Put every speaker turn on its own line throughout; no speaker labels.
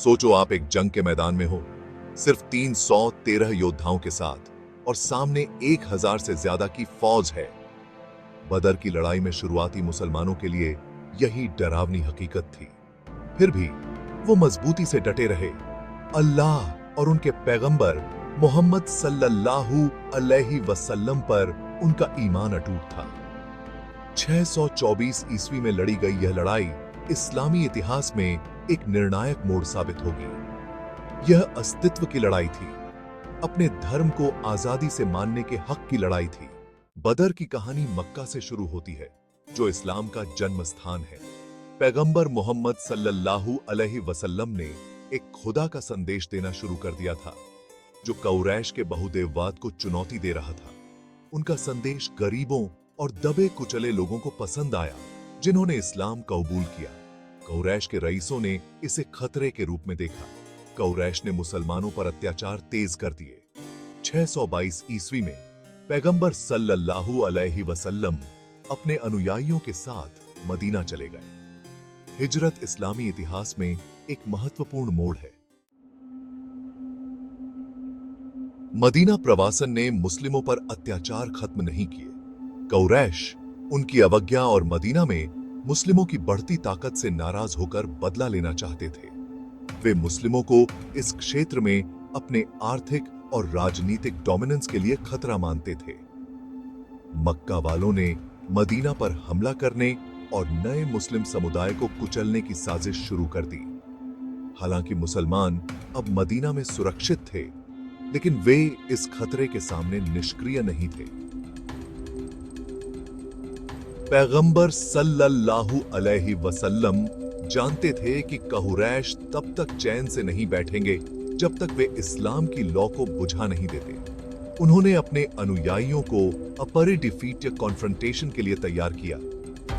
सोचो आप एक जंग के मैदान में हो, सिर्फ 313 योद्धाओं के साथ, और सामने 1000 से ज्यादा की फौज है। बदर की लड़ाई में शुरुआती मुसलमानों के लिए यही डरावनी हकीकत थी। फिर भी वो मजबूती से डटे रहे। अल्लाह और उनके पैगंबर मोहम्मद सल्लल्लाहु अलैहि वसल्लम पर उनका ईमान अटूट था। 624 ईस्वी में लड़ी गई यह लड़ाई इस्लामी इतिहास में एक निर्णायक मोड़ साबित होगी। यह अस्तित्व की लड़ाई थी, अपने धर्म को आजादी से मानने के हक की लड़ाई थी। बदर की कहानी मक्का से शुरू होती है, जो इस्लाम का जन्म स्थान है। पैगंबर मोहम्मद सल्लल्लाहु अलैहि वसल्लम ने एक खुदा का संदेश देना शुरू कर दिया था, जो कुरैश के बहुदेववाद को चुनौती दे रहा था। उनका संदेश गरीबों और दबे कुचले लोगों को पसंद आया, जिन्होंने इस्लाम कबूल किया। कुरैश के रईसों ने इसे खतरे के रूप में देखा। कुरैश ने मुसलमानों पर अत्याचार तेज कर दिए। 622 ईस्वी में पैगंबर सल्लल्लाहु अलैहि वसल्लम अपने अनुयायियों के साथ मदीना चले गए। हिजरत इस्लामी इतिहास में एक महत्वपूर्ण मोड़ है। मदीना प्रवासन ने मुस्लिमों पर अत्याचार खत्म नहीं किए। कुरैश उनकी अवज्ञा और मदीना में मुस्लिमों की बढ़ती ताकत से नाराज होकर बदला लेना चाहते थे। वे मुस्लिमों को इस क्षेत्र में अपने आर्थिक और राजनीतिक डोमिनेंस के लिए खतरा मानते थे। मक्का वालों ने मदीना पर हमला करने और नए मुस्लिम समुदाय को कुचलने की साजिश शुरू कर दी। हालांकि मुसलमान अब मदीना में सुरक्षित थे, लेकिन वे इस खतरे के सामने निष्क्रिय नहीं थे। पैगंबर सल्लल्लाहु अलैहि वसल्लम जानते थे कि कुरैश तब तक चैन से नहीं बैठेंगे जब तक वे इस्लाम की लौ को बुझा नहीं देते। उन्होंने अपने अनुयायियों को अपरी डिफीट या कॉन्फ्रंटेशन के लिए तैयार किया।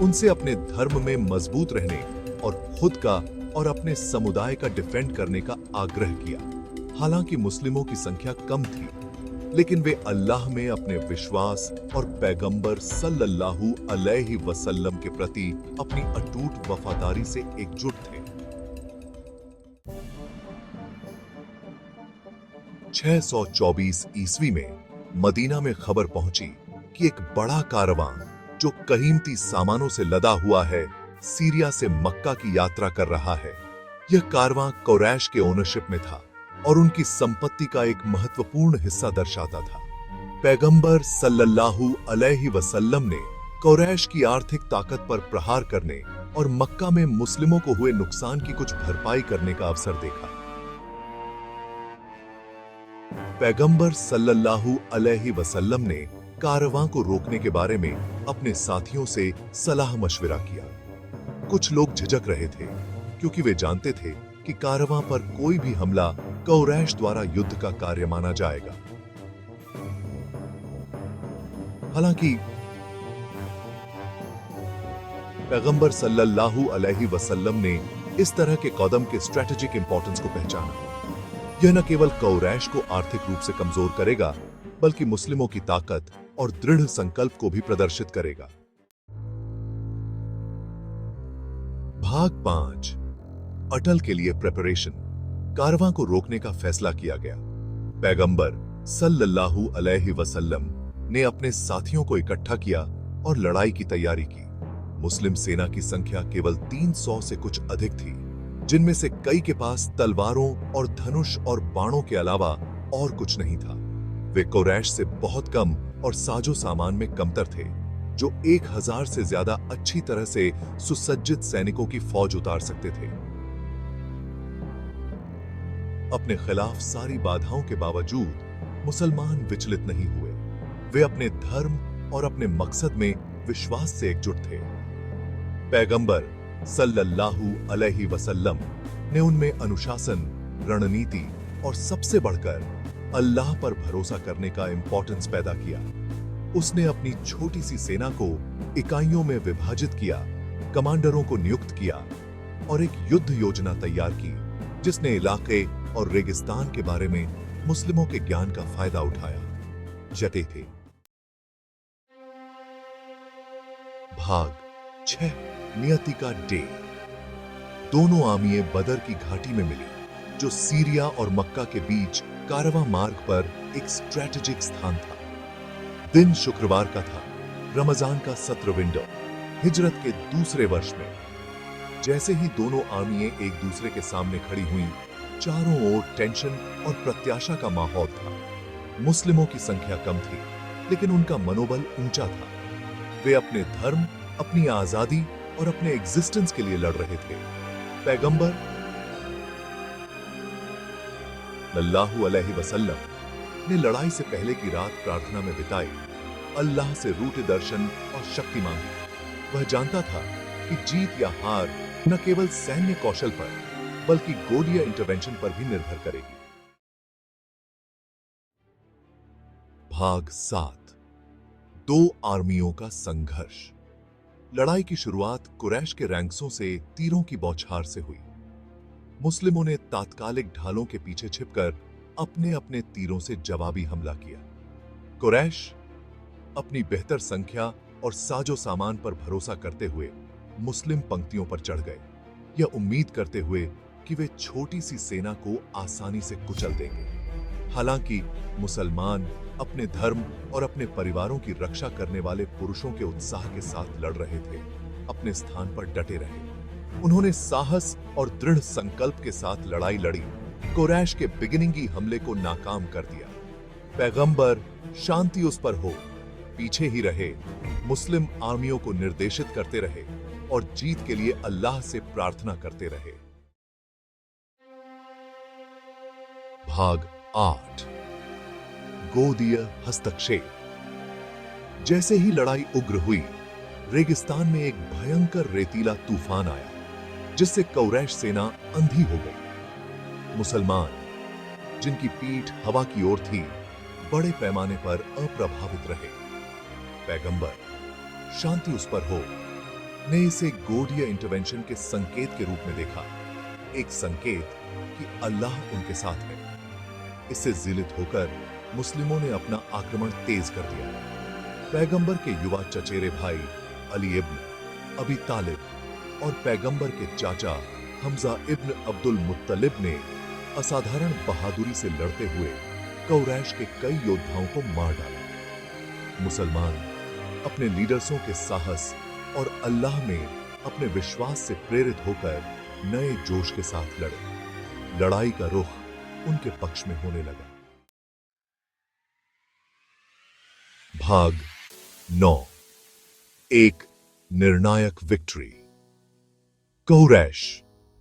उनसे अपने धर्म में मजबूत रहने और खुद का और अपने समुदाय का डिफेंड करने का आग्रह किया। हालांकि मुस्लिमों की संख्या कम थी, लेकिन वे अल्लाह में अपने विश्वास और पैगंबर सल्लल्लाहु अलैहि वसल्लम के प्रति अपनी अटूट वफादारी से एकजुट थे। 624 ईस्वी में मदीना में खबर पहुंची कि एक बड़ा कारवां जो कीमती सामानों से लदा हुआ है, सीरिया से मक्का की यात्रा कर रहा है। यह कारवां कुरैश के ओनरशिप में था और उनकी संपत्ति का एक महत्वपूर्ण हिस्सा दर्शाता था। पैगंबर सल्लल्लाहु अलैहि वसल्लम ने कुरैश की आर्थिक ताकत पर प्रहार करने और मक्का में मुस्लिमों को हुए नुकसान की कुछ भरपाई करने का अवसर देखा। पैगंबर सल्लल्लाहु अलैहि वसल्लम ने कारवां को रोकने के बारे में अपने साथियों से सलाह मशविरा किया। कुछ लोग झिझक रहे थे, क्योंकि वे जानते थे कि कारवां पर कोई भी हमला कुरैश द्वारा युद्ध का कार्य माना जाएगा। हालांकि पैगंबर सल्लल्लाहु अलैहि वसल्लम ने इस तरह के कदम के स्ट्रेटेजिक इंपॉर्टेंस को पहचाना। यह न केवल कुरैश को आर्थिक रूप से कमजोर करेगा, बल्कि मुस्लिमों की ताकत और दृढ़ संकल्प को भी प्रदर्शित करेगा। भाग 5, अटल के लिए प्रिपरेशन। कारवां को रोकने का फैसला किया गया। पैगंबर सल्लल्लाहु अलैहि वसल्लम ने अपने साथियों को इकट्ठा किया और लड़ाई की तैयारी की। मुस्लिम सेना की संख्या केवल 300 से कुछ अधिक थी, जिनमें से कई के पास तलवारों और धनुष और बाणों के अलावा और कुछ नहीं था। वे कुरैश से बहुत कम और साजो सामान में कमतर थे, जो 1000 से ज्यादा अच्छी तरह से सुसज्जित सैनिकों की फौज उतार सकते थे। अपने खिलाफ सारी बाधाओं के बावजूद मुसलमान विचलित नहीं हुए। वे अपने धर्म और अपने मकसद में विश्वास से एकजुट थे। पैगंबर सल्लल्लाहु अलैहि वसल्लम ने उनमें अनुशासन, रणनीति और सबसे बढ़कर अल्लाह पर भरोसा करने का इंपॉर्टेंस पैदा किया। उसने अपनी छोटी सी सेना को इकाइयों में विभाजित किया, कमांडरों को नियुक्त किया और एक युद्ध योजना तैयार की, जिसने इलाके और रेगिस्तान के बारे में मुस्लिमों के ज्ञान का फायदा उठाया। जते थे। भाग 6, नियति का डे। दोनों आर्मियां बदर की घाटी में मिली। जो सीरिया और मक्का के बीच कारवां मार्ग पर एक स्ट्रेटेजिक स्थान था। दिन शुक्रवार का था, रमजान का सत्र विंडो, हिजरत के दूसरे वर्ष में। जैसे ही दोनों आर्मियां एक दूसरे के सामने खड़ी हुई, चारों ओर टेंशन और प्रत्याशा का माहौल था। मुस्लिमों की संख्या कम थी, लेकिन उनका मनोबल ऊंचा था। वे अपने धर्म, अपनी आजादी और अपने एग्जिस्टेंस के लिए लड़ रहे थे। पैगंबर सल्लल्लाहु अलैहि वसल्लम ने लड़ाई से पहले की रात प्रार्थना में बिताई, अल्लाह से रूठे दर्शन और शक्ति मांगी। वह जानता था कि जीत या हार न केवल सैन्य कौशल पर, बल्कि गोडिया इंटरवेंशन पर भी निर्भर करेगी। भाग 7। दो आर्मियों का संघर्ष। लड़ाई की शुरुआत कुरैश के रैंक्सों से तीरों की बौछार से हुई। मुस्लिमों ने तात्कालिक ढालों के पीछे छिपकर अपने अपने तीरों से जवाबी हमला किया। कुरैश अपनी बेहतर संख्या और साजो सामान पर भरोसा करते हुए मुस्लिम पंक्तियों पर चढ़ गए, यह उम्मीद करते हुए कि वे छोटी सी सेना को आसानी से कुचल देंगे। हालांकि मुसलमान अपने धर्म और अपने परिवारों की रक्षा करने वाले पुरुषों के उत्साह के साथ लड़ रहे थे, अपने स्थान पर डटे रहे। उन्होंने साहस और दृढ़ संकल्प के साथ लड़ाई लड़ी, कुरैश के बिगिनिंगी हमले को नाकाम कर दिया। पैगंबर शांति उस पर हो पीछे ही रहे, मुस्लिम आर्मियों को निर्देशित करते रहे और जीत के लिए अल्लाह से प्रार्थना करते रहे। भाग 8। गोदीय हस्तक्षेप। जैसे ही लड़ाई उग्र हुई, रेगिस्तान में एक भयंकर रेतीला तूफान आया, जिससे कुरैश सेना अंधी हो गई। मुसलमान, जिनकी पीठ हवा की ओर थी, बड़े पैमाने पर अप्रभावित रहे। पैगंबर शांति उस पर हो ने इसे गोडिया इंटरवेंशन के संकेत के रूप में देखा, एक संकेत कि अल्लाह उनके साथ है। इससे जिलित होकर मुस्लिमों ने अपना आक्रमण तेज कर दिया। पैगंबर के युवा चचेरे भाई अली इब्न अबी तालिब और पैगंबर के चाचा हमजा इब्न अब्दुल मुत्तलिब ने असाधारण बहादुरी से लड़ते हुए कुरैश के कई योद्धाओं को मार डाला। मुसलमान अपने लीडर्सों के साहस और अल्लाह में अपने विश्वास से प्रेरित होकर नए जोश के साथ लड़े। लड़ाई का रुख उनके पक्ष में होने लगा। भाग 9। एक निर्णायक विक्ट्री। कुरैश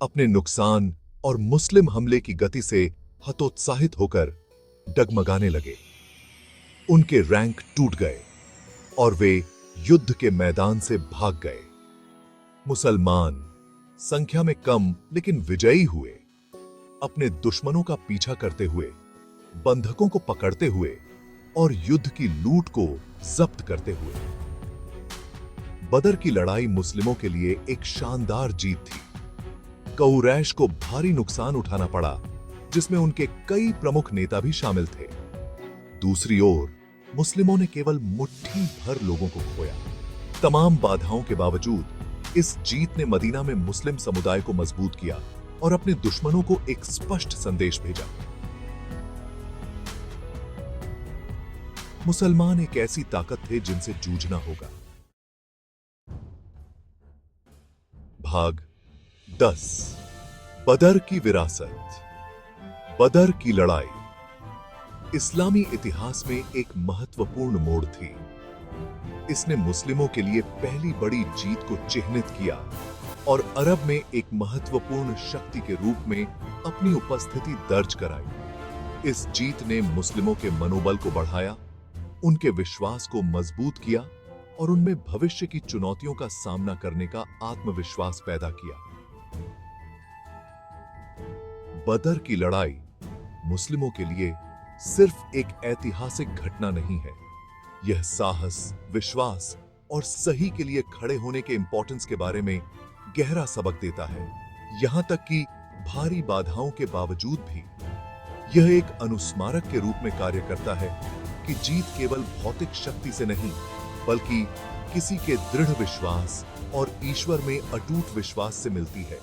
अपने नुकसान और मुस्लिम हमले की गति से हतोत्साहित होकर डगमगाने लगे। उनके रैंक टूट गए और वे युद्ध के मैदान से भाग गए। मुसलमान संख्या में कम लेकिन विजयी हुए, अपने दुश्मनों का पीछा करते हुए, बंधकों को पकड़ते हुए और युद्ध की लूट को जब्त करते हुए। बदर की लड़ाई मुस्लिमों के लिए एक शानदार जीत थी। कुरैश को भारी नुकसान उठाना पड़ा, जिसमें उनके कई प्रमुख नेता भी शामिल थे। दूसरी ओर मुस्लिमों ने केवल मुट्ठी भर लोगों को खोया। तमाम बाधाओं के बावजूद इस जीत ने मदीना में मुस्लिम समुदाय को मजबूत किया और अपने दुश्मनों को एक स्पष्ट संदेश भेजा। मुसलमान एक ऐसी ताकत थे जिनसे जूझना होगा। भाग 10। बदर की विरासत। बदर की लड़ाई इस्लामी इतिहास में एक महत्वपूर्ण मोड़ थी। इसने मुस्लिमों के लिए पहली बड़ी जीत को चिह्नित किया और अरब में एक महत्वपूर्ण शक्ति के रूप में अपनी उपस्थिति दर्ज कराई। इस जीत ने मुस्लिमों के मनोबल को बढ़ाया, उनके विश्वास को मजबूत किया और उनमें भविष्य की चुनौतियों का सामना करने का आत्मविश्वास पैदा किया। बदर की लड़ाई मुस्लिमों के लिए सिर्फ एक ऐतिहासिक घटना नहीं है, यह साहस, विश्वास और सही के लिए खड़े होने के इंपॉर्टेंस के बारे में गहरा सबक देता है। यहां तक कि भारी बाधाओं के बावजूद भी यह एक अनुस्मारक के रूप में कार्य करता है कि जीत केवल भौतिक शक्ति से नहीं, बल्कि किसी के दृढ़ विश्वास और ईश्वर में अटूट विश्वास से मिलती है।